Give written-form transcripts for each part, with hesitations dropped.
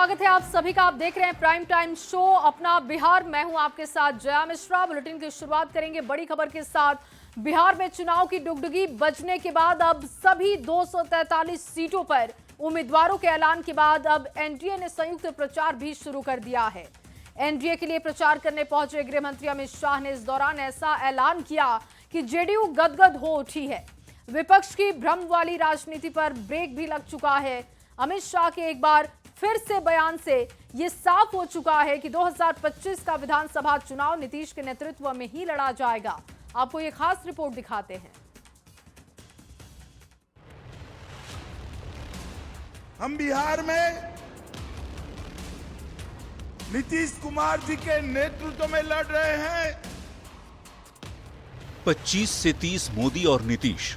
स्वागत है आप सभी का। आप देख रहे हैं प्राइम टाइम शो अपना बिहार। मैं हूं आपके साथ जया मिश्रा। बुलेटिन की शुरुआत करेंगे बड़ी खबर के साथ। बिहार में चुनाव की डुगडुगी बजने के बाद अब सभी 243 सीटों पर उम्मीदवारों के ऐलान के बाद अब एनडीए ने संयुक्त प्रचार भी शुरू कर दिया है। एनडीए के लिए प्रचार करने पहुंचे गृह मंत्री अमित शाह ने इस दौरान ऐसा ऐलान किया कि जेडीयू गदगद हो उठी है। विपक्ष की भ्रम वाली राजनीति पर ब्रेक भी लग चुका है। अमित शाह के एक बार फिर से बयान से यह साफ हो चुका है कि 2025 का विधानसभा चुनाव नीतीश के नेतृत्व में ही लड़ा जाएगा। आपको यह खास रिपोर्ट दिखाते हैं। हम बिहार में नीतीश कुमार जी के नेतृत्व में लड़ रहे हैं। 25 से 30 मोदी और नीतीश।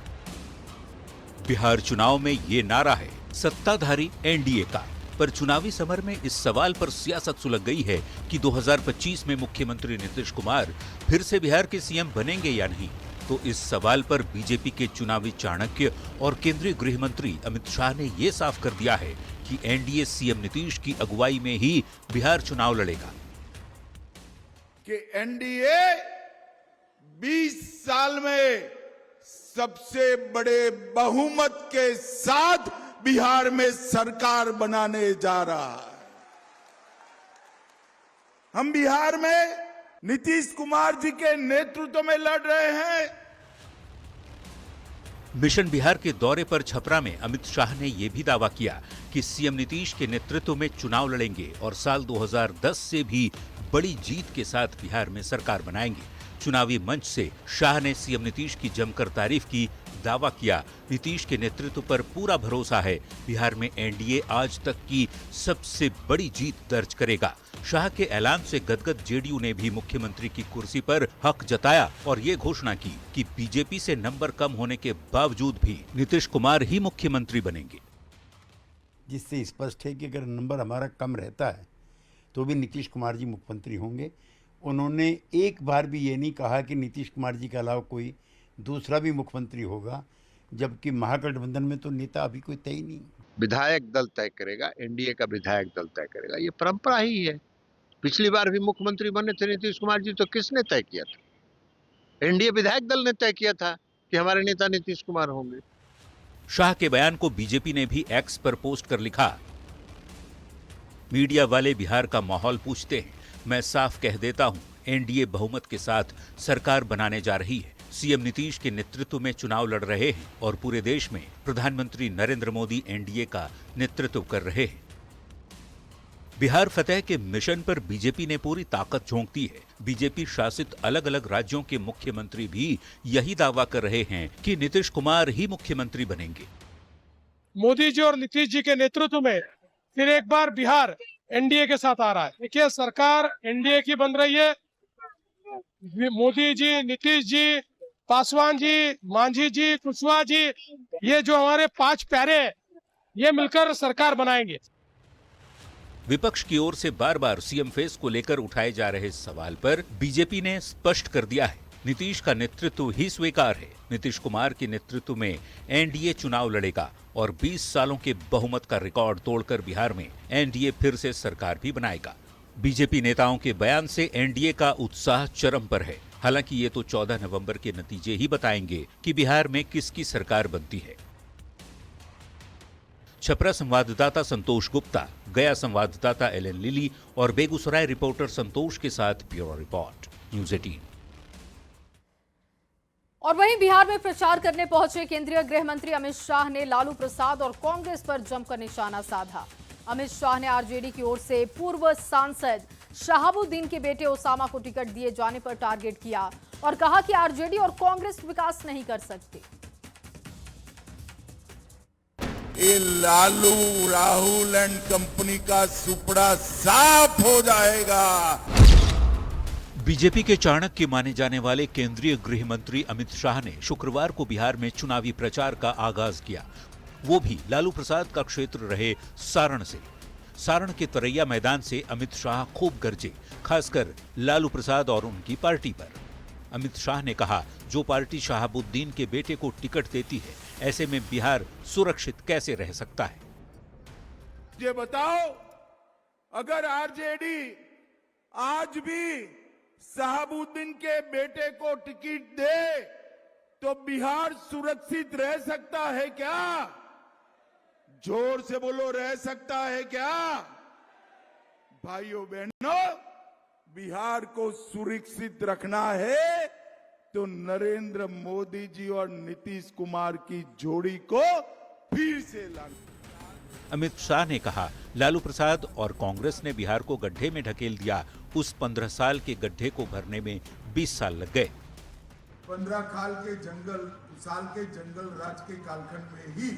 बिहार चुनाव में ये नारा है सत्ताधारी एनडीए का। पर चुनावी समर में इस सवाल पर सियासत सुलग गई है कि 2025 में मुख्यमंत्री नीतीश कुमार फिर से बिहार के सीएम बनेंगे या नहीं। तो इस सवाल पर बीजेपी के चुनावी चाणक्य और केंद्रीय गृह मंत्री अमित शाह ने ये साफ कर दिया है कि एनडीए सीएम नीतीश की अगुवाई में ही बिहार चुनाव लड़ेगा। कि एनडीए 20 साल में सबसे बड़े बहुमत के साथ बिहार में सरकार बनाने जा रहा है। हम बिहार में नीतीश कुमार जी के नेतृत्व में लड़ रहे हैं। मिशन बिहार के दौरे पर छपरा में अमित शाह ने यह भी दावा किया कि सीएम नीतीश के नेतृत्व में चुनाव लड़ेंगे और साल 2010 से भी बड़ी जीत के साथ बिहार में सरकार बनाएंगे। चुनावी मंच से शाह ने सीएम नीतीश की जमकर तारीफ की, दावा किया नीतीश के नेतृत्व पर पूरा भरोसा है, बिहार में एनडीए आज तक की सबसे बड़ी जीत दर्ज करेगा। शाह के ऐलान से गदगद जेडीयू ने भी मुख्यमंत्री की कुर्सी पर हक जताया और ये घोषणा की कि बीजेपी से नंबर कम होने के बावजूद भी नीतीश कुमार ही मुख्यमंत्री बनेंगे। जिससे स्पष्ट है कि अगर नंबर हमारा कम रहता है तो भी नीतीश कुमार जी मुख्यमंत्री होंगे। उन्होंने एक बार भी ये नहीं कहा कि नीतीश कुमार जी के अलावा कोई दूसरा भी मुख्यमंत्री होगा, जबकि महागठबंधन में तो नेता अभी कोई तय नहीं। विधायक दल तय करेगा, एनडीए का विधायक दल तय करेगा। ये परंपरा ही है। पिछली बार भी मुख्यमंत्री बने थे नीतीश कुमार जी, तो किसने तय किया था? एनडीए विधायक दल ने तय किया था कि हमारे नेता नीतीश कुमार होंगे। शाह के बयान को बीजेपी ने भी एक्स पर पोस्ट कर लिखा, मीडिया वाले बिहार का माहौल पूछते हैं, मैं साफ कह देता हूं, एनडीए बहुमत के साथ सरकार बनाने जा रही है। सीएम नीतीश के नेतृत्व में चुनाव लड़ रहे हैं और पूरे देश में प्रधानमंत्री नरेंद्र मोदी एनडीए का नेतृत्व कर रहे हैं। बिहार फतेह के मिशन पर बीजेपी ने पूरी ताकत झोंक दी है। बीजेपी शासित अलग अलग राज्यों के मुख्यमंत्री भी यही दावा कर रहे हैं कि नीतीश कुमार ही मुख्यमंत्री बनेंगे। मोदी जी और नीतीश जी के नेतृत्व में फिर एक बार बिहार एनडीए के साथ आ रहा है। देखिए, सरकार एनडीए की बन रही है। मोदी जी, नीतीश जी, पासवान जी, मांझी जी, कुशवाहा जी, ये जो हमारे 5 प्यारे हैं, ये मिलकर सरकार बनाएंगे। विपक्ष की ओर से बार बार सीएम फेस को लेकर उठाए जा रहे सवाल पर बीजेपी ने स्पष्ट कर दिया है, नीतीश का नेतृत्व ही स्वीकार है। नीतीश कुमार के नेतृत्व में एनडीए चुनाव लड़ेगा और 20 सालों के बहुमत का रिकॉर्ड तोड़कर बिहार में एनडीए फिर से सरकार भी बनाएगा। बीजेपी नेताओं के बयान से एनडीए का उत्साह चरम पर है। हालांकि ये तो 14 नवंबर के नतीजे ही बताएंगे कि बिहार में किसकी सरकार बनती है। छपरा संवाददाता संतोष गुप्ता, गया संवाददाता एलन लिली और बेगूसराय रिपोर्टर संतोष के साथ ब्यूरो रिपोर्ट, न्यूज़ 18। और वहीं बिहार में प्रचार करने पहुंचे केंद्रीय गृह मंत्री अमित शाह ने लालू प्रसाद और कांग्रेस पर जमकर निशाना साधा। अमित शाह ने आरजेडी की ओर से पूर्व सांसद शहाबुद्दीन के बेटे ओसामा को टिकट दिए जाने पर टारगेट किया और कहा कि आरजेडी और कांग्रेस विकास नहीं कर सकती। ये लालू राहुल एंड कंपनी का सुपड़ा साफ हो जाएगा। बीजेपी के चाणक्य माने जाने वाले केंद्रीय गृह मंत्री अमित शाह ने शुक्रवार को बिहार में चुनावी प्रचार का आगाज किया, वो भी लालू प्रसाद का क्षेत्र रहे सारण से। सारण के तरैया मैदान से अमित शाह खूब गरजे, खासकर लालू प्रसाद और उनकी पार्टी पर। अमित शाह ने कहा, जो पार्टी शहाबुद्दीन के बेटे को टिकट देती है, ऐसे में बिहार सुरक्षित कैसे रह सकता है? ये बताओ अगर आरजेडी आज भी शहाबुद्दीन के बेटे को टिकट दे तो बिहार सुरक्षित रह सकता है क्या? जोर से बोलो, रह सकता है क्या? भाइयों बहनों, बिहार को सुरक्षित रखना है तो नरेंद्र मोदी जी और नीतीश कुमार की जोड़ी को फिर से लाना। अमित शाह ने कहा, लालू प्रसाद और कांग्रेस ने बिहार को गड्ढे में ढकेल दिया। उस 15 साल के गड्ढे को भरने में 20 साल लग गए। 15 साल के जंगल राज के कालखंड में ही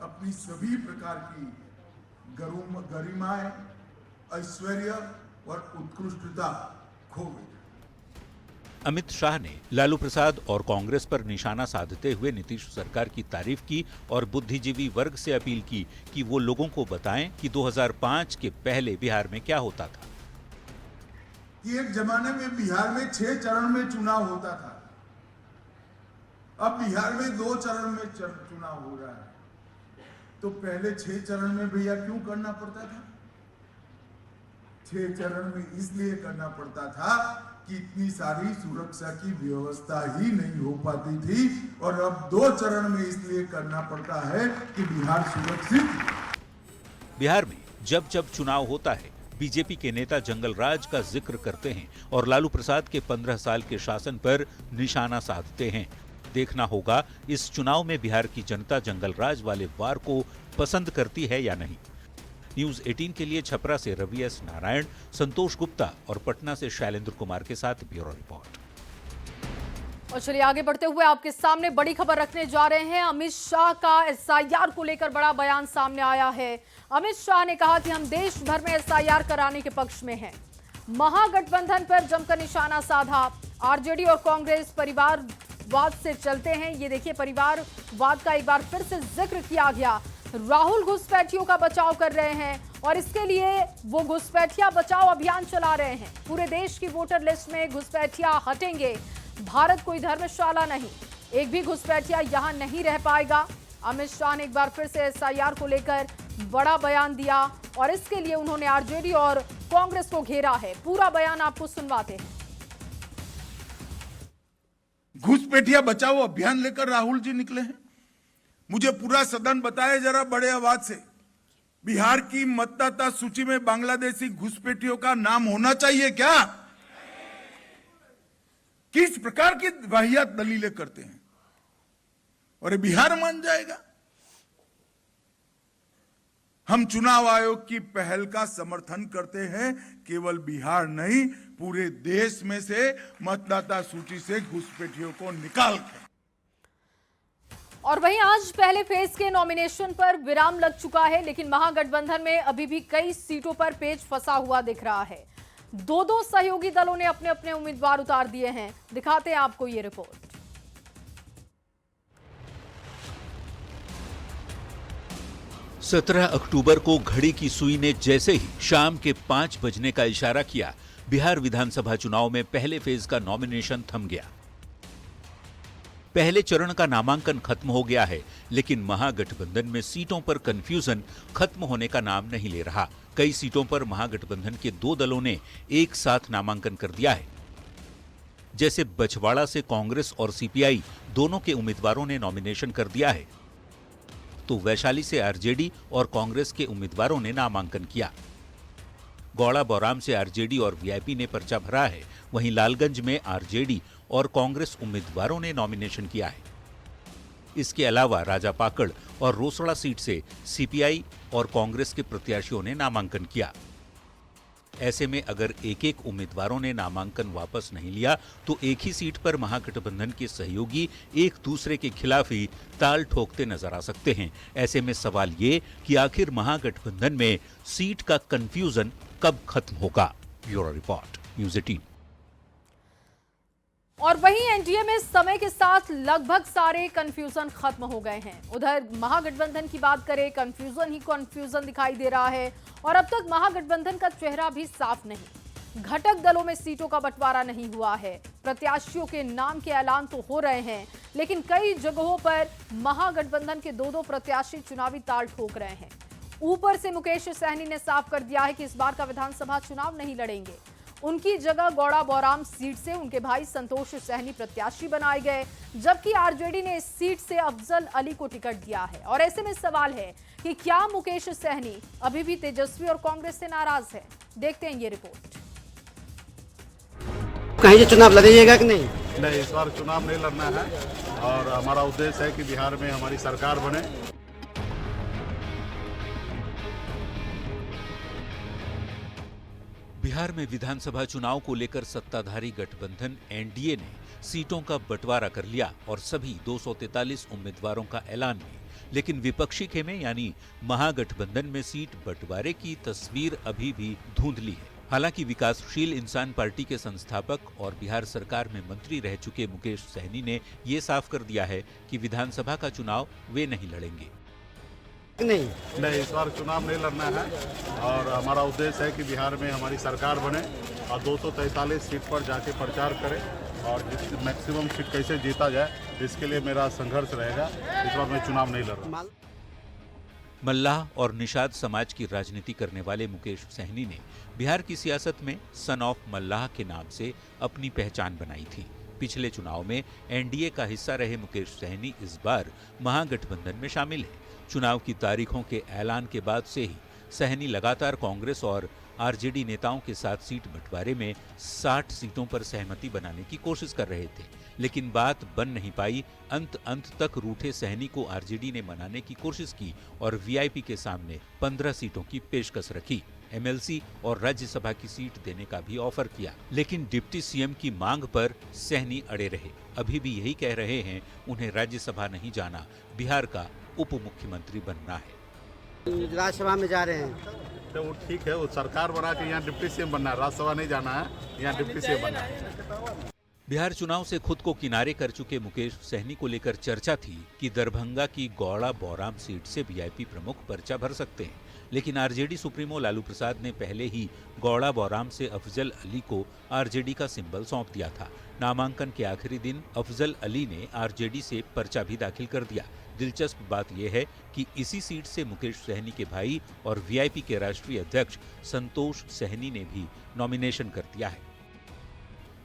अपनी सभी प्रकार की गरिमाएं, ऐश्वर्य और उत्कृष्टता खो गई। अमित शाह ने लालू प्रसाद और कांग्रेस पर निशाना साधते हुए नीतीश सरकार की तारीफ की और बुद्धिजीवी वर्ग से अपील की कि वो लोगों को बताएं कि 2005 के पहले बिहार में क्या होता था। कि एक जमाने में बिहार में 6 चरण में चुनाव होता था, अब बिहार में 2 चरण में चुनाव हो रहा है। तो पहले 6 चरण में भैया क्यों करना पड़ता था? 6 चरण में इसलिए करना पड़ता था कि इतनी सारी सुरक्षा की व्यवस्था ही नहीं हो पाती थी, और अब 2 चरण में इसलिए करना पड़ता है कि बिहार सुरक्षित। बिहार में जब जब चुनाव होता है, बीजेपी के नेता जंगल राज का जिक्र करते हैं और लालू प्रसाद के 15 साल के शासन पर निशाना साधते हैं। देखना होगा इस चुनाव में बिहार की जनता जंगल राज वाले वार को पसंद करती है या नहीं। न्यूज 18 के लिए छपरा से रवि एस नारायण, संतोष गुप्ता और पटना से शैलेंद्र कुमार के साथ ब्यूरो रिपोर्ट। और चलिए आगे बढ़ते हुए आपके सामने बड़ी खबर रखने जा रहे हैं। अमित शाह का एसआईआर को लेकर बड़ा बयान सामने आया है। अमित शाह ने कहा कि हम देश भर में एसआईआर कराने के पक्ष में हैं। महागठबंधन पर जमकर निशाना साधा। आरजेडी और कांग्रेस परिवारवाद से चलते हैं। ये देखिए, परिवारवाद का एक बार फिर से जिक्र किया गया। राहुल घुसपैठियों का बचाव कर रहे हैं और इसके लिए वो घुसपैठिया बचाओ अभियान चला रहे हैं। पूरे देश की वोटर लिस्ट में घुसपैठिया हटेंगे। भारत कोई धर्मशाला नहीं, एक भी घुसपैठिया यहां नहीं रह पाएगा। अमित शाह ने एक बार फिर से एसआईआर को लेकर बड़ा बयान दिया और इसके लिए उन्होंने आरजेडी और कांग्रेस को घेरा है। पूरा बयान आपको सुनवाते हैं। घुसपैठिया बचाओ अभियान लेकर राहुल जी निकले हैं। मुझे पूरा सदन बताए जरा बड़े आवाज से, बिहार की मतदाता सूची में बांग्लादेशी घुसपैठियों का नाम होना चाहिए क्या? किस प्रकार की वाहियात दलीलें करते हैं और ये बिहार मान जाएगा? हम चुनाव आयोग की पहल का समर्थन करते हैं। केवल बिहार नहीं, पूरे देश में से मतदाता सूची से घुसपैठियों को निकाल कर। और वहीं आज पहले फेज के नॉमिनेशन पर विराम लग चुका है, लेकिन महागठबंधन में अभी भी कई सीटों पर पेच फंसा हुआ दिख रहा है। 2 सहयोगी दलों ने अपने अपने उम्मीदवार उतार दिए हैं। दिखाते हैं आपको ये रिपोर्ट। 17 अक्टूबर को घड़ी की सुई ने जैसे ही शाम के 5 बजने का इशारा किया, बिहार विधानसभा चुनाव में पहले फेज का नॉमिनेशन थम गया। पहले चरण का नामांकन खत्म हो गया है, लेकिन महागठबंधन में सीटों पर कंफ्यूजन खत्म होने का नाम नहीं ले रहा। कई सीटों पर महागठबंधन के 2 दलों ने एक साथ नामांकन कर दिया है। जैसे बछवाड़ा से कांग्रेस और सीपीआई दोनों के उम्मीदवारों ने नॉमिनेशन कर दिया है, तो वैशाली से आरजेडी और कांग्रेस के उम्मीदवारों ने नामांकन किया। गौड़ा बौराम से आरजेडी और वीआईपी ने पर्चा भरा है। वहीं लालगंज में आरजेडी और कांग्रेस उम्मीदवारों ने नॉमिनेशन किया है। इसके अलावा राजापाकड़ और रोसड़ा सीट से सीपीआई और कांग्रेस के प्रत्याशियों ने नामांकन किया। ऐसे में अगर एक-एक उम्मीदवारों ने नामांकन वापस नहीं लिया तो एक ही सीट पर महागठबंधन के सहयोगी एक दूसरे के खिलाफ ही ताल ठोकते नजर आ सकते हैं। ऐसे में सवाल ये कि आखिर महागठबंधन में सीट का कंफ्यूजन कब खत्म होगा। Bureau report, news 18। और वहीं एनडीए में समय के साथ लगभग सारे कंफ्यूजन खत्म हो गए हैं। उधर महागठबंधन की बात करें, कंफ्यूजन ही कंफ्यूजन दिखाई दे रहा है और अब तक महागठबंधन का चेहरा भी साफ नहीं। घटक दलों में सीटों का बंटवारा नहीं हुआ है। प्रत्याशियों के नाम के ऐलान तो हो रहे हैं, लेकिन कई जगहों पर महागठबंधन के 2-2 प्रत्याशी चुनावी ताल ठोक रहे हैं। ऊपर से मुकेश सहनी ने साफ कर दिया है कि इस बार का विधानसभा चुनाव नहीं लड़ेंगे। उनकी जगह गौड़ा बौराम सीट से उनके भाई संतोष सहनी प्रत्याशी बनाए गए, जबकि आरजेडी ने इस सीट से अफजल अली को टिकट दिया है। और ऐसे में सवाल है कि क्या मुकेश सहनी अभी भी तेजस्वी और कांग्रेस से नाराज है? देखते हैं ये रिपोर्ट। कहीं से चुनाव लड़ेगा कि नहीं? नहीं, इस बार चुनाव नहीं लड़ना है और हमारा उद्देश्य है कि बिहार में हमारी सरकार बने। बिहार में विधानसभा चुनाव को लेकर सत्ताधारी गठबंधन एनडीए ने सीटों का बंटवारा कर लिया और सभी 243 उम्मीदवारों का ऐलान भी। लेकिन विपक्षी खेमे यानी महागठबंधन में सीट बंटवारे की तस्वीर अभी भी धुंधली है। हालांकि विकासशील इंसान पार्टी के संस्थापक और बिहार सरकार में मंत्री रह चुके मुकेश सहनी ने ये साफ कर दिया है कि विधानसभा का चुनाव वे नहीं लड़ेंगे। नहीं, इस बार चुनाव नहीं लड़ना है और हमारा उद्देश्य है कि बिहार में हमारी सरकार बने और 243 सीट पर जाके प्रचार करें और मैक्सिमम सीट कैसे जीता जाए इसके लिए मेरा संघर्ष रहेगा। इस बार मैं चुनाव नहीं लड़ रहा। मल्लाह और निषाद समाज की राजनीति करने वाले मुकेश सहनी ने बिहार की सियासत में सन ऑफ मल्लाह के नाम से अपनी पहचान बनाई थी। पिछले चुनाव में एनडीए का हिस्सा रहे मुकेश सहनी इस बार महागठबंधन में शामिल है। चुनाव की तारीखों के ऐलान के बाद से ही सहनी लगातार कांग्रेस और आरजेडी नेताओं के साथ सीट बंटवारे में 60 सीटों पर सहमति बनाने की कोशिश कर रहे थे, लेकिन बात बन नहीं पाई। अंत तक रूठे सहनी को आरजेडी ने मनाने की कोशिश की और वीआईपी के सामने 15 सीटों की पेशकश रखी। एमएलसी और राज्यसभा की सीट देने का भी ऑफर किया, लेकिन डिप्टी सीएम की मांग पर सहनी अड़े रहे। अभी भी यही कह रहे हैं उन्हें राज्यसभा नहीं जाना, बिहार का उप मुख्यमंत्री बनना है। राज्यसभा में जा रहे हैं तो वो ठीक है, वो सरकार बना के यहाँ डिप्टी सीएम बनना है, राज्यसभा नहीं जाना है, यहाँ डिप्टी सीएम बनना है। बिहार चुनाव से खुद को किनारे कर चुके मुकेश सहनी को लेकर चर्चा थी कि दरभंगा की गौड़ा बौराम सीट से वीआईपी प्रमुख पर्चा भर सकते हैं, लेकिन आरजेडी सुप्रीमो लालू प्रसाद ने पहले ही गौड़ा बौराम से अफजल अली को आरजेडी का सिंबल सौंप दिया था। नामांकन के आखिरी दिन अफजल अली ने आरजेडी से पर्चा भी दाखिल कर दिया। दिलचस्प बात यह है कि इसी सीट से मुकेश सहनी के भाई और वीआईपी के राष्ट्रीय अध्यक्ष संतोष सहनी ने भी नॉमिनेशन कर दिया है।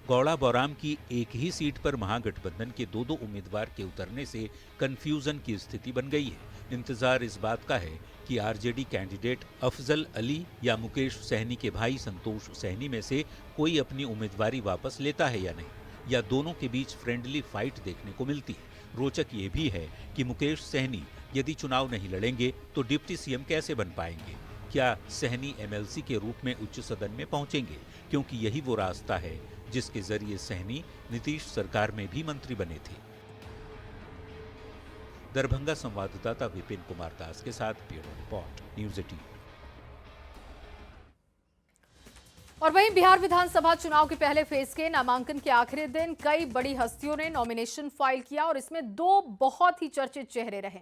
गौड़ा बौराम की एक ही सीट पर महागठबंधन के दो उम्मीदवार के उतरने से कंफ्यूजन की स्थिति बन गई है। इंतजार इस बात का है कि आरजेडी कैंडिडेट अफजल अली या मुकेश सहनी के भाई संतोष सहनी में से कोई अपनी उम्मीदवारी वापस लेता है या नहीं, या दोनों के बीच फ्रेंडली फाइट देखने को मिलती है। रोचक ये भी है कि मुकेश सहनी यदि चुनाव नहीं लड़ेंगे तो डिप्टी सीएम कैसे बन पाएंगे? क्या सहनी एमएलसी के रूप में उच्च सदन में पहुंचेंगे? क्योंकि यही वो रास्ता है जिसके जरिए सहनी नीतीश सरकार में भी मंत्री बने थे। दरभंगा संवाददाता विपिन कुमार दास के साथ ब्यूरो रिपोर्ट, न्यूज़ 18। और वहीं बिहार विधानसभा चुनाव के पहले फेज के नामांकन के आखिरी दिन कई बड़ी हस्तियों ने नॉमिनेशन फाइल किया और इसमें दो बहुत ही चर्चित चेहरे रहे।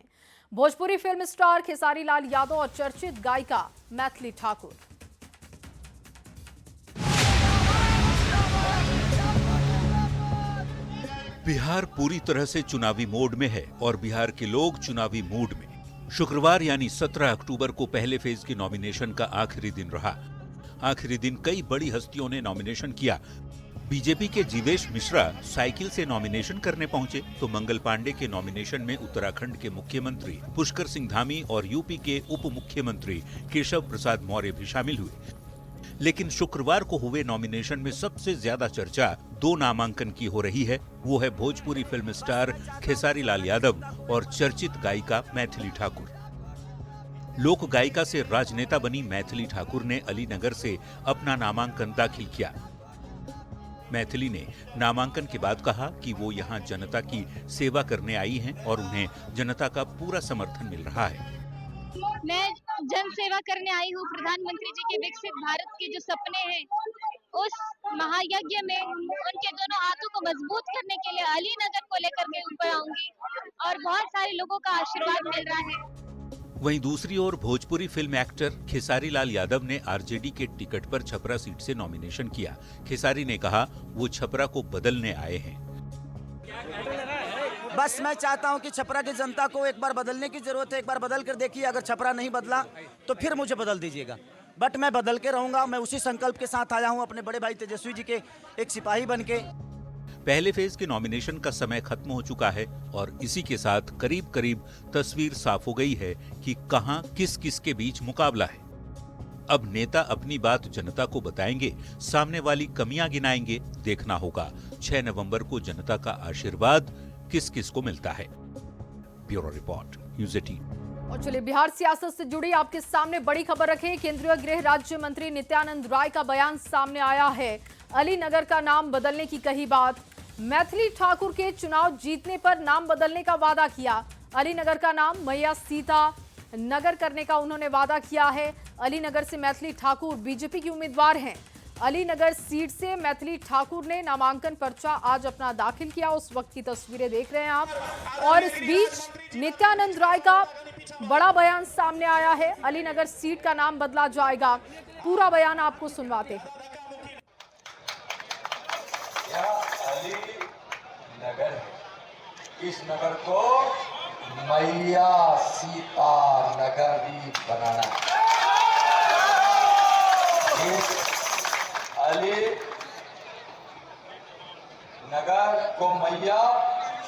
भोजपुरी फिल्म स्टार खेसारी लाल यादव और चर्चित गायिका मैथिली ठाकुर। बिहार पूरी तरह से चुनावी मोड में है और बिहार के लोग चुनावी मूड में। शुक्रवार यानी 17 अक्टूबर को पहले फेज के नॉमिनेशन का आखिरी दिन रहा। आखिरी दिन कई बड़ी हस्तियों ने नॉमिनेशन किया। बीजेपी के जीवेश मिश्रा साइकिल से नॉमिनेशन करने पहुंचे तो मंगल पांडे के नॉमिनेशन में उत्तराखंड के मुख्यमंत्री पुष्कर सिंह धामी और यूपी के उप मुख्यमंत्री केशव प्रसाद मौर्य भी शामिल हुए। लेकिन शुक्रवार को हुए नॉमिनेशन में सबसे ज्यादा चर्चा दो नामांकन की हो रही है। वो है भोजपुरी फिल्म स्टार खेसारी लाल यादव और चर्चित गायिका मैथिली ठाकुर। लोक गायिका से राजनेता बनी मैथिली ठाकुर ने अलीनगर से अपना नामांकन दाखिल किया। मैथिली ने नामांकन के बाद कहा कि वो यहाँ जनता की सेवा करने आई हैं और उन्हें जनता का पूरा समर्थन मिल रहा है। मैं जन सेवा करने आई हूँ। प्रधानमंत्री जी के विकसित भारत के जो सपने हैं, उस महायज्ञ में उनके दोनों हाथों को मजबूत करने के लिए अलीनगर को लेकर के ऊपर आऊंगी और बहुत सारे लोगों का आशीर्वाद मिल रहा है। वहीं दूसरी ओर भोजपुरी फिल्म एक्टर खेसारी लाल यादव ने आरजेडी के टिकट पर छपरा सीट से नॉमिनेशन किया। खेसारी ने कहा वो छपरा को बदलने आए हैं। बस मैं चाहता हूं कि छपरा की जनता को एक बार बदलने की जरूरत है। एक बार बदल कर देखिए, अगर छपरा नहीं बदला तो फिर मुझे बदल दीजिएगा, बट मैं बदल के रहूंगा। मैं उसी संकल्प के साथ आया हूं, अपने बड़े भाई तेजस्वी जी के एक सिपाही बन के। पहले फेज के नॉमिनेशन का समय खत्म हो चुका है और इसी के साथ करीब करीब तस्वीर साफ हो गई है कि कहां किस किस के बीच मुकाबला है। अब नेता अपनी बात जनता को बताएंगे, सामने वाली कमियां गिनाएंगे। देखना होगा 6 नवंबर को जनता का आशीर्वाद किस किस को मिलता है। Bureau report, news 18। और चलिए बिहार सियासत से जुड़ी आपके सामने बड़ी खबर रखें। केंद्रीय गृह राज्य मंत्री नित्यानंद राय का बयान सामने आया है। अलीनगर का नाम बदलने की कही बात। मैथिली ठाकुर के चुनाव जीतने पर नाम बदलने का वादा किया। अलीनगर का नाम मैया सीता नगर करने का उन्होंने वादा किया है। अलीनगर से मैथिली ठाकुर बीजेपी की उम्मीदवार हैं। अलीनगर सीट से मैथिली ठाकुर ने नामांकन पर्चा आज अपना दाखिल किया। उस वक्त की तस्वीरें देख रहे हैं आप। और इस बीच नित्यानंद राय का बड़ा बयान सामने आया है। अलीनगर सीट का नाम बदला जाएगा। पूरा बयान आपको सुनवाते हैं। अली नगर है, इस नगर को मैया सीता नगर भी बनाना है। इस अली नगर को मैया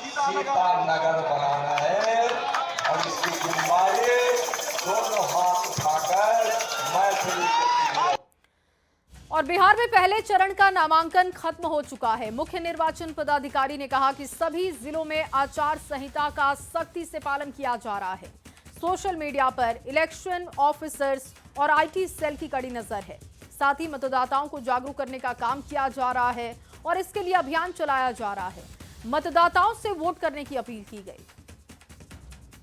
सीता नगर बनाना है और इसकी जिम्मेदारी दोनों हाथ उठाकर मैथिली और बिहार में पहले चरण का नामांकन खत्म हो चुका है। मुख्य निर्वाचन पदाधिकारी ने कहा कि सभी जिलों में आचार संहिता का सख्ती से पालन किया जा रहा है। सोशल मीडिया पर इलेक्शन ऑफिसर्स और आईटी सेल की कड़ी नजर है। साथ ही मतदाताओं को जागरूक करने का काम किया जा रहा है और इसके लिए अभियान चलाया जा रहा है। मतदाताओं से वोट करने की अपील की गई।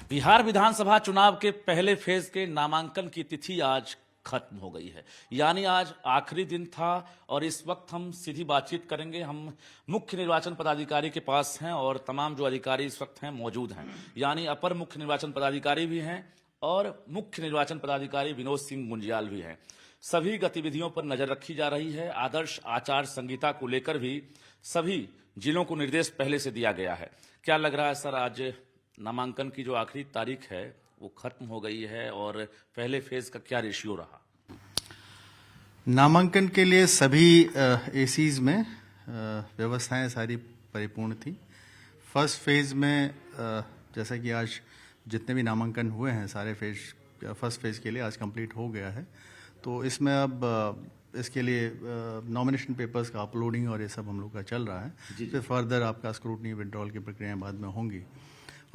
बिहार विधानसभा चुनाव के पहले फेज के नामांकन की तिथि आज खत्म हो गई है, यानी आज आखिरी दिन था और इस वक्त हम सीधी बातचीत करेंगे। हम मुख्य निर्वाचन पदाधिकारी के पास हैं और तमाम जो अधिकारी इस वक्त हैं मौजूद हैं, यानी अपर मुख्य निर्वाचन पदाधिकारी भी हैं और मुख्य निर्वाचन पदाधिकारी विनोद सिंह गुंजियाल भी हैं। सभी गतिविधियों पर नजर रखी जा रही है। आदर्श आचार संहिता को लेकर भी सभी जिलों को निर्देश पहले से दिया गया है। क्या लग रहा है सर, आज नामांकन की जो आखिरी तारीख है वो खत्म हो गई है और पहले फेज का क्या रेशियो रहा? नामांकन के लिए सभी एसीज में व्यवस्थाएं सारी परिपूर्ण थी। फर्स्ट फेज में जैसा कि आज जितने भी नामांकन हुए हैं सारे फर्स्ट फेज के लिए आज कंप्लीट हो गया है। तो इसमें अब इसके लिए नॉमिनेशन पेपर्स का अपलोडिंग और ये सब हम लोग का चल रहा है। फिर फर्दर आपका स्क्रूटनी विड्रॉल की प्रक्रियाएं बाद में होंगी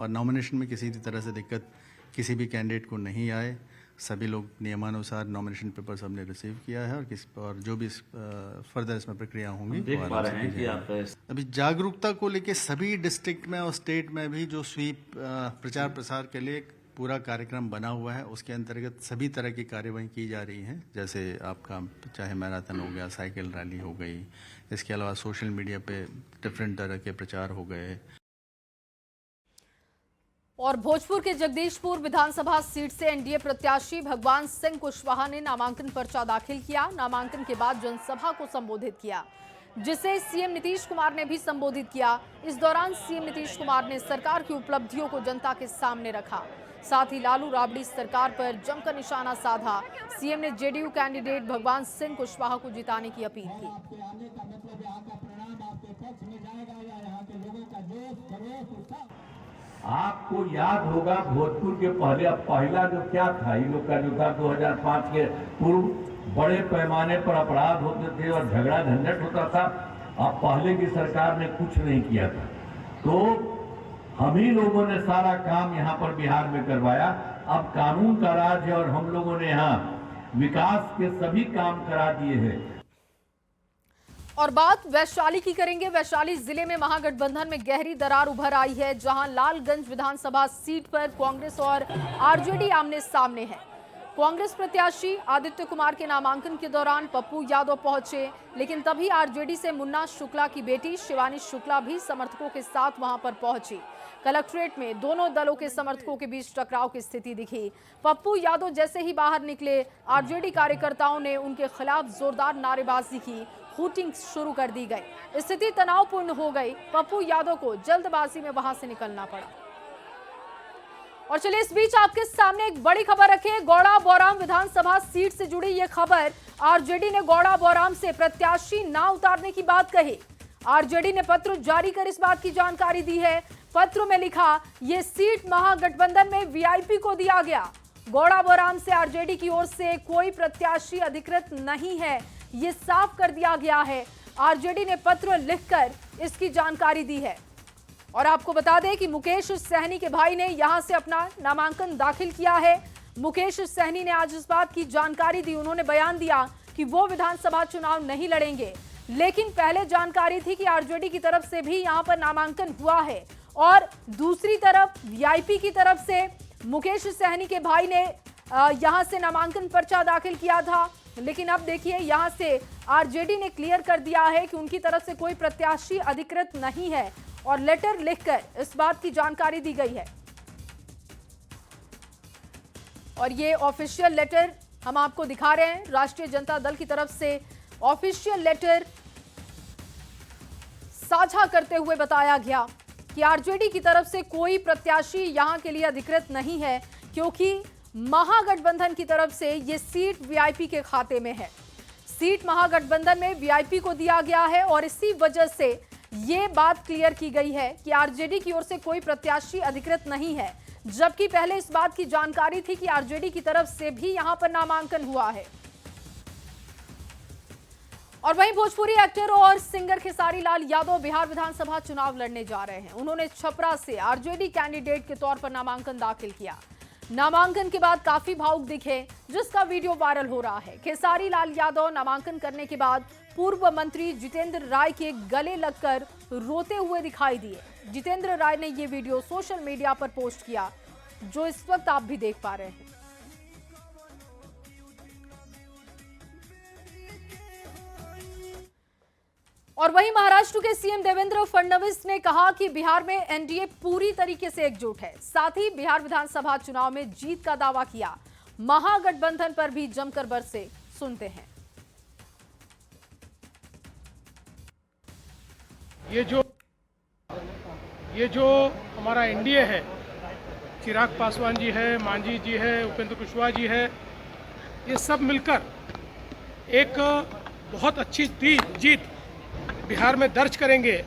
और नॉमिनेशन में किसी भी तरह से दिक्कत किसी भी कैंडिडेट को नहीं आए। सभी लोग नियमानुसार नॉमिनेशन पेपर सबने रिसीव किया है और जो भी फर्दर इसमें प्रक्रिया होंगी देख पा रहे हैं कि आप अभी जागरूकता को लेके सभी डिस्ट्रिक्ट में और स्टेट में भी जो स्वीप प्रचार प्रसार के लिए पूरा कार्यक्रम बना हुआ है, उसके अंतर्गत सभी तरह की कार्यवाही की जा रही हैं। जैसे आपका चाहे मैराथन हो गया, साइकिल रैली हो गई, इसके अलावा सोशल मीडिया पे डिफरेंट तरह के प्रचार हो गए। और भोजपुर के जगदीशपुर विधानसभा सीट से एनडीए प्रत्याशी भगवान सिंह कुशवाहा ने नामांकन पर्चा दाखिल किया। नामांकन के बाद जनसभा को संबोधित किया, जिसे सीएम नीतीश कुमार ने भी संबोधित किया। इस दौरान सीएम नीतीश कुमार ने सरकार की उपलब्धियों को जनता के सामने रखा। साथ ही लालू राबड़ी सरकार पर जमकर निशाना साधा। सीएम ने जेडीयू कैंडिडेट भगवान सिंह कुशवाहा को जिताने की अपील की। आपको याद होगा भोजपुर के पहला जो क्या था, इन लोग का जो था 2005 के पूर्व बड़े पैमाने पर अपराध होते थे और झगड़ा झंझट होता था। अब पहले की सरकार ने कुछ नहीं किया था, तो हम ही लोगों ने सारा काम यहाँ पर बिहार में करवाया। अब कानून का राज है और हम लोगों ने यहाँ विकास के सभी काम करा दिए हैं। और बात वैशाली की करेंगे। वैशाली जिले में महागठबंधन में गहरी दरार उभर आई है, जहां लालगंज विधानसभा सीट पर कांग्रेस और आरजेडी आमने सामने है। कांग्रेस प्रत्याशी आदित्य कुमार के नामांकन के दौरान पप्पू यादव पहुंचे, लेकिन तभी आरजेडी से मुन्ना शुक्ला की बेटी शिवानी शुक्ला भी समर्थकों के साथ वहां पर पहुंची। कलेक्ट्रेट में दोनों दलों के समर्थकों के बीच टकराव की स्थिति दिखी। पप्पू यादव जैसे ही बाहर निकले, आरजेडी कार्यकर्ताओं ने उनके खिलाफ जोरदार नारेबाजी की। हूटिंग शुरू कर दी गई। स्थिति तनावपूर्ण हो गई। पप्पू यादव को जल्दबाजी में वहां से निकलना पड़ा। और चलिए इस बीच आपके सामने एक बड़ी खबर रखे। गौड़ा बौराम विधानसभा सीट से जुड़ी यह खबर। आरजेडी ने गौड़ा बौराम से प्रत्याशी ना उतारने की बात कही। आरजेडी ने पत्र जारी कर इस बात की जानकारी दी है। पत्र में लिखा, यह सीट महागठबंधन में वीआईपी को दिया गया। गौड़ा बौराम से आरजेडी की ओर से कोई प्रत्याशी अधिकृत नहीं है, यह साफ कर दिया गया है। आरजेडी ने पत्र लिखकर इसकी जानकारी दी है। और आपको बता दें कि मुकेश सहनी के भाई ने यहां से अपना नामांकन दाखिल किया है। मुकेश सहनी ने आज इस बात की जानकारी दी। उन्होंने बयान दिया कि वो विधानसभा चुनाव नहीं लड़ेंगे, लेकिन पहले जानकारी थी कि आरजेडी की तरफ से भी यहां पर नामांकन हुआ है और दूसरी तरफ वीआईपी की तरफ से मुकेश सहनी के भाई ने यहां से नामांकन पर्चा दाखिल किया था। लेकिन अब देखिए यहां से आरजेडी ने क्लियर कर दिया है कि उनकी तरफ से कोई प्रत्याशी अधिकृत नहीं है और लेटर लिखकर इस बात की जानकारी दी गई है। और ये ऑफिशियल लेटर हम आपको दिखा रहे हैं। राष्ट्रीय जनता दल की तरफ से ऑफिशियल लेटर साझा करते हुए बताया गया कि आरजेडी की तरफ से कोई प्रत्याशी यहां के लिए अधिकृत नहीं है, क्योंकि महागठबंधन की तरफ से ये सीट वीआईपी के खाते में है। सीट महागठबंधन में वीआईपी को दिया गया है और इसी वजह से ये बात क्लियर की गई है कि आरजेडी की ओर से कोई प्रत्याशी अधिकृत नहीं है, जबकि पहले इस बात की जानकारी थी कि आरजेडी की तरफ से भी यहां पर नामांकन हुआ है। और वहीं भोजपुरी एक्टर और सिंगर खेसारी लाल यादव बिहार विधानसभा चुनाव लड़ने जा रहे हैं। उन्होंने छपरा से आरजेडी कैंडिडेट के तौर पर नामांकन दाखिल किया। नामांकन के बाद काफी भावुक दिखे, जिसका वीडियो वायरल हो रहा है। खेसारी लाल यादव नामांकन करने के बाद पूर्व मंत्री जितेंद्र राय के गले लगकर रोते हुए दिखाई दिए। जितेंद्र राय ने यह वीडियो सोशल मीडिया पर पोस्ट किया, जो इस वक्त आप भी देख पा रहे हैं। और वहीं महाराष्ट्र के सीएम देवेंद्र फडणवीस ने कहा कि बिहार में एनडीए पूरी तरीके से एकजुट है। साथ ही बिहार विधानसभा चुनाव में जीत का दावा किया। महागठबंधन पर भी जमकर बरसे, सुनते हैं। ये जो हमारा एनडीए है, चिराग पासवान जी है, मांझी जी है, उपेंद्र कुशवाहा जी है, ये सब मिलकर एक बहुत अच्छी जीत बिहार में दर्ज करेंगे,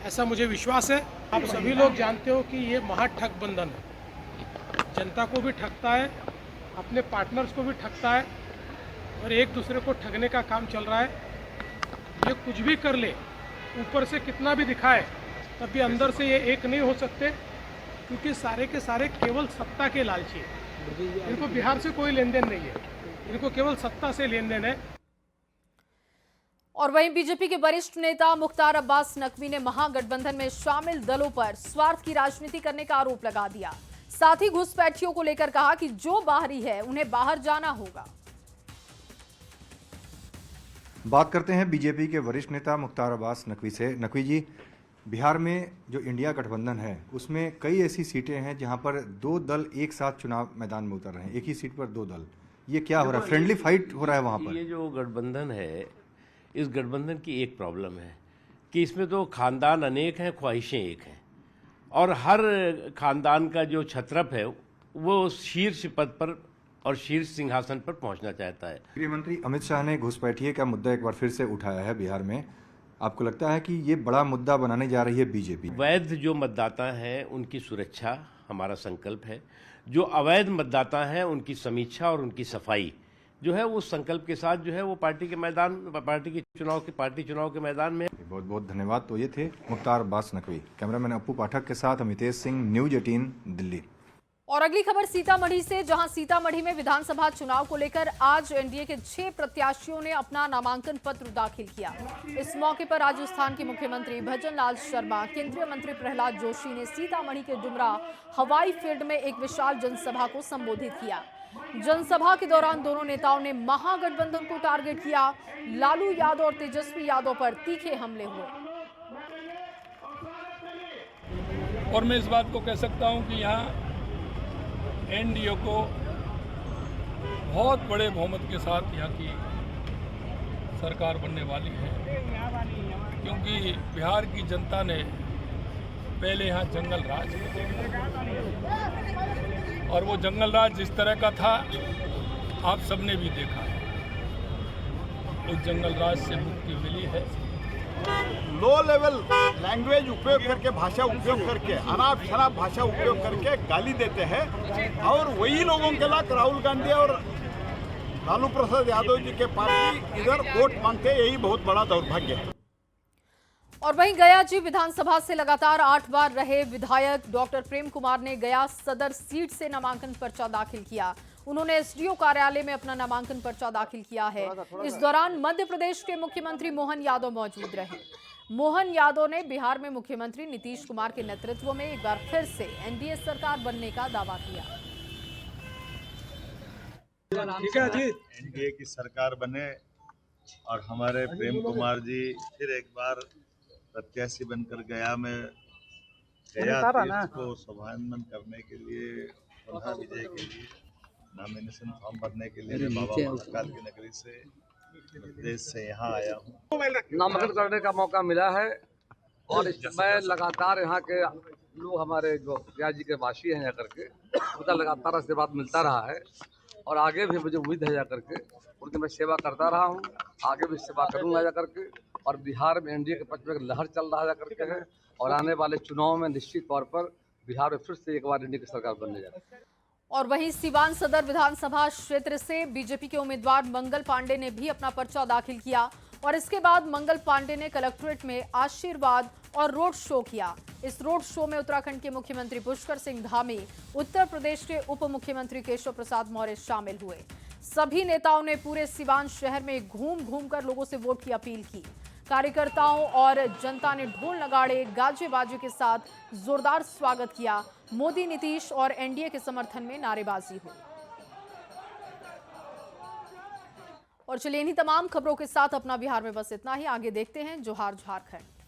ऐसा मुझे विश्वास है। आप सभी लोग जानते हो कि ये महाठगबंधन है। जनता को भी ठगता है, अपने पार्टनर्स को भी ठगता है और एक दूसरे को ठगने का काम चल रहा है। ये कुछ भी कर ले, ऊपर से कितना भी दिखाए, तब भी अंदर से ये एक नहीं हो सकते, क्योंकि सारे के सारे केवल सत्ता के लालची हैं। इनको बिहार से कोई लेन देन नहीं है, इनको केवल सत्ता से लेन देन है। और वहीं बीजेपी के वरिष्ठ नेता मुख्तार अब्बास नकवी ने महागठबंधन में शामिल दलों पर स्वार्थ की राजनीति करने का आरोप लगा दिया। साथ ही घुसपैठियों को लेकर कहा कि जो बाहरी है उन्हें बाहर जाना होगा। बात करते हैं बीजेपी के वरिष्ठ नेता मुख्तार अब्बास नकवी से। नकवी जी, बिहार में जो इंडिया गठबंधन है उसमें कई ऐसी सीटें हैं जहां पर दो दल एक साथ चुनाव मैदान में उतर रहे हैं, एक ही सीट पर दो दल। ये क्या हो रहा है? फ्रेंडली फाइट हो रहा है वहां पर? ये जो गठबंधन है, इस गठबंधन की एक प्रॉब्लम है कि इसमें तो खानदान अनेक हैं, ख्वाहिशें एक हैं, और हर खानदान का जो छत्रप है वो शीर्ष पद पर और शीर्ष सिंहासन पर पहुंचना चाहता है। गृह मंत्री अमित शाह ने घुसपैठिए का मुद्दा एक बार फिर से उठाया है बिहार में। आपको लगता है कि ये बड़ा मुद्दा बनाने जा रही है बीजेपी? वैध जो मतदाता हैं उनकी सुरक्षा हमारा संकल्प है, जो अवैध मतदाता हैं उनकी समीक्षा और उनकी सफाई जो है वो संकल्प के साथ जो है वो पार्टी चुनाव के मैदान में। बहुत बहुत धन्यवाद। तो ये थे मुख्तार अब्बास नकवी। कैमरामैन अप्पू पाठक के साथ अमितेश सिंह, न्यूज 18 दिल्ली। और अगली खबर सीतामढ़ी से, जहां सीतामढ़ी में विधानसभा चुनाव को लेकर आज एनडीए के 6 प्रत्याशियों ने अपना नामांकन पत्र दाखिल किया। इस मौके पर राजस्थान के मुख्यमंत्री भजन लाल शर्मा, केंद्रीय मंत्री प्रहलाद जोशी ने सीतामढ़ी के डुमरा हवाई फील्ड में एक विशाल जनसभा को संबोधित किया। जनसभा के दौरान दोनों नेताओं ने महागठबंधन को टारगेट किया। लालू यादव और तेजस्वी यादव पर तीखे हमले हुए। और मैं इस बात को कह सकता हूं कि यहाँ एनडीए को बहुत बड़े बहुमत के साथ यहाँ की सरकार बनने वाली है, क्योंकि बिहार की जनता ने पहले यहाँ जंगल राज किया और वो जंगल राज जिस तरह का था आप सबने भी देखा है। उस जंगल राज से मुक्ति मिली है। लो लेवल लैंग्वेज उपयोग करके, भाषा उपयोग करके, अनाप शराब भाषा उपयोग करके गाली देते हैं और वही लोगों के लाख राहुल गांधी और लालू प्रसाद यादव जी के पार्टी इधर वोट मांगते हैं। यही बहुत बड़ा दौर्भाग्य है। और वहीं गया जी विधानसभा से लगातार 8 बार रहे विधायक डॉक्टर प्रेम कुमार ने गया सदर सीट से नामांकन पर्चा दाखिल किया। उन्होंने एसडीओ कार्यालय में अपना नामांकन पर्चा दाखिल किया है। इस दौरान मध्य प्रदेश के मुख्यमंत्री मोहन यादव मौजूद रहे। मोहन यादव ने बिहार में मुख्यमंत्री नीतीश कुमार के नेतृत्व में एक बार फिर से एनडीए सरकार बनने का दावा किया। एनडीए की सरकार बने और हमारे प्रेम कुमार जी फिर एक बार प्रत्याशी बनकर गया में तीर्थ को शोभायमान करने के लिए, पुनः विजय के लिए नॉमिनेशन फॉर्म भरने के लिए बाबा महाकाल की नगरी से प्रदेश से यहाँ आया हूँ। नामांकन करने का मौका मिला है और मैं लगातार यहाँ के लोग हमारे जो गया जी के वासी हैं जाकर के उनका लगातार आशीर्वाद मिलता रहा है और आगे भी मुझे उम्मीद है जाकर के उनकी मैं सेवा करता रहा हूँ, आगे भी सेवा करूँगा जाकर के। और बिहार में एनडीए के पक्ष में लहर चल रहा है जाकर के है और आने वाले चुनाव में निश्चित तौर पर बिहार में फिर से एक बार एनडीए की सरकार बनने जा रही है। और वहीं सीवान सदर विधानसभा क्षेत्र से बीजेपी के उम्मीदवार मंगल पांडे ने भी अपना पर्चा दाखिल किया और इसके बाद मंगल पांडे ने कलेक्ट्रेट में आशीर्वाद और रोड शो किया। इस रोड शो में उत्तराखंड के मुख्यमंत्री पुष्कर सिंह धामी, उत्तर प्रदेश के उप मुख्यमंत्री केशव प्रसाद मौर्य शामिल हुए। सभी नेताओं ने पूरे सीवान शहर में घूम घूम कर लोगों से वोट की अपील की। कार्यकर्ताओं और जनता ने ढोल नगाड़े गाजे बाजे के साथ जोरदार स्वागत किया। मोदी, नीतीश और एनडीए के समर्थन में नारेबाजी हुई। और चलिए इन्हीं तमाम खबरों के साथ अपना बिहार में बस इतना ही। आगे देखते हैं जोहार झारखंड।